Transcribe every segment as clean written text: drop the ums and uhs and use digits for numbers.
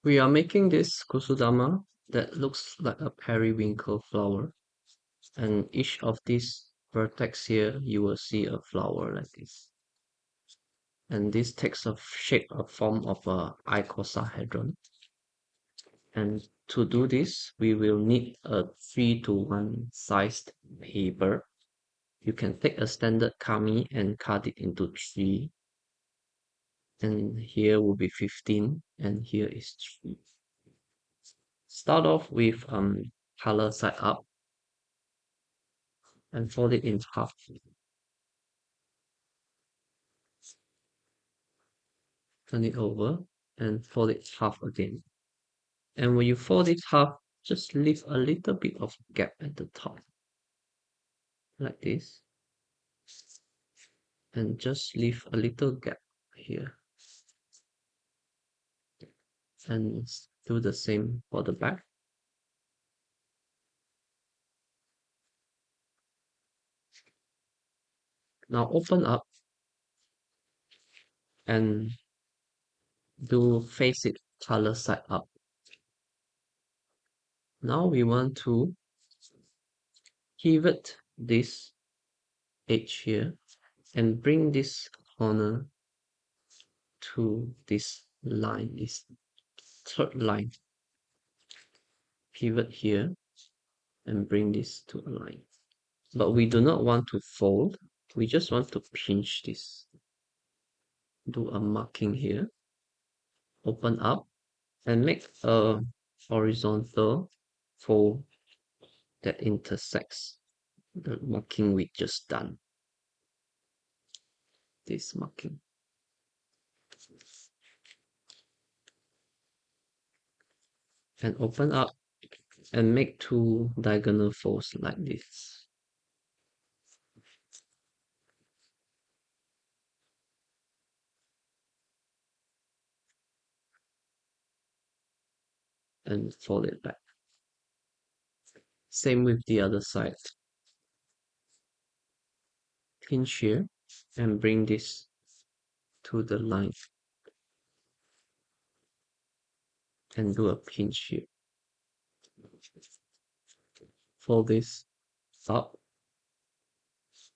We are making this Kusudama that looks like a periwinkle flower, and each of these vertex here you will see a flower like this. And this takes a shape or form of a icosahedron. And to do this, we will need a 3:1 sized paper. You can take a standard kami and cut it into 3. And here will be 15, and here is 3. Start off with color side up and fold it in half. Turn it over and fold it half again. And when you fold it half, just leave a little bit of gap at the top, like this. And just leave a little gap here. And do the same for the back. Now open up and do face it color side up. Now we want to pivot this edge here and bring this corner to this line, this third line. Pivot here and bring this to a line. But we do not want to fold, we just want to pinch this. Do a marking here, open up and make a horizontal fold that intersects the marking we just done. This marking. And open up and make 2 diagonal folds like this. And fold it back. Same with the other side. Pinch here and bring this to the line. And do a pinch here. Fold this up.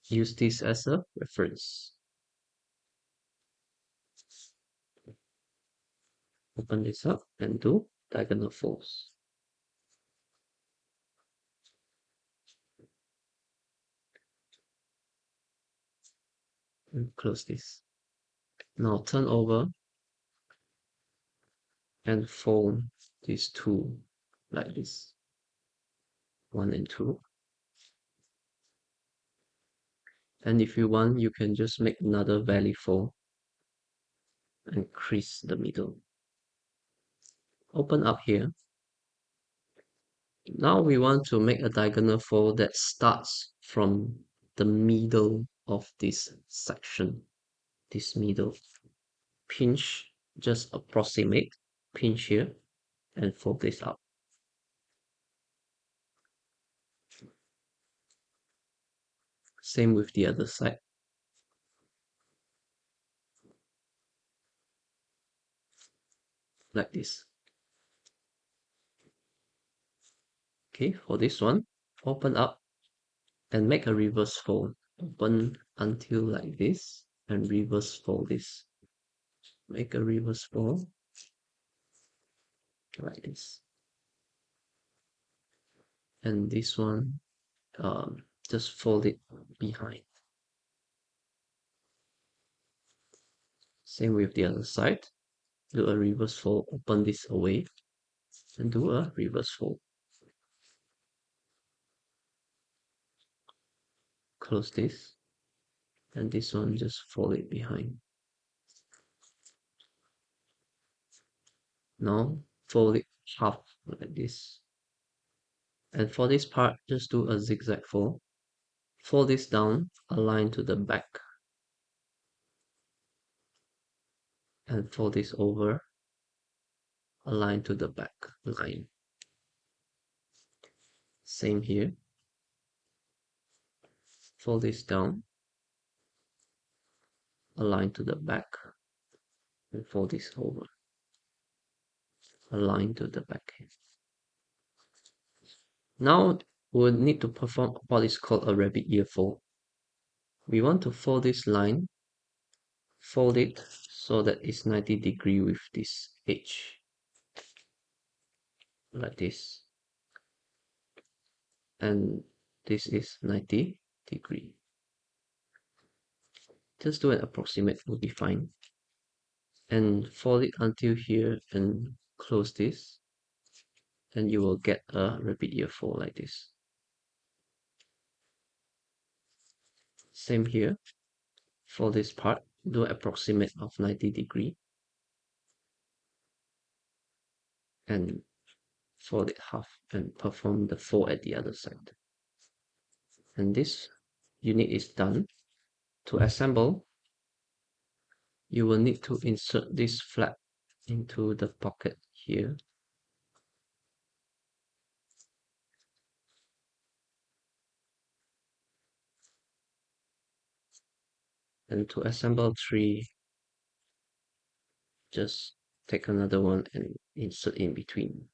Use this as a reference. Open this up and do diagonal folds. And close this. Now turn over and fold these 2 like this. 1 and 2. And if you want, you can just make another valley fold and crease the middle. Open up here. Now we want to make a diagonal fold that starts from the middle of this section. This middle. Pinch, just approximate. Pinch here and fold this up. Same with the other side. Like this. Okay, for this one, open up and make a reverse fold. Open until like this and reverse fold this. Make a reverse fold like this. And this one, just fold it behind. Same with the other side. Do a reverse fold, open this away, and do a reverse fold. Close this, and this one just fold it behind. Now fold it half like this. And for this part, just do a zigzag fold. Fold this down, align to the back. And fold this over, align to the back line. Same here. Fold this down, align to the back, and fold this over. align to the backhand. Now we'll need to perform what is called a rabbit ear fold. We want to fold this line, fold it so that it's 90 degrees with this edge, like this. And this is 90 degrees. Just do an approximate will be fine. And fold it until here and close this. And you will get a rabbit ear fold like this. Same here. For this part, do approximate of 90 degrees. And fold it half and perform the fold at the other side. And this unit is done. To assemble, you will need to insert this flap into the pocket here. And to assemble 3, just take another one and insert in between.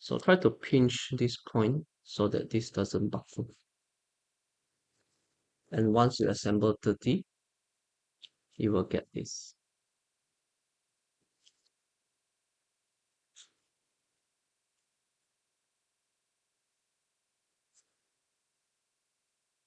So try to pinch this point so that this doesn't buckle. And once you assemble 30, you will get this.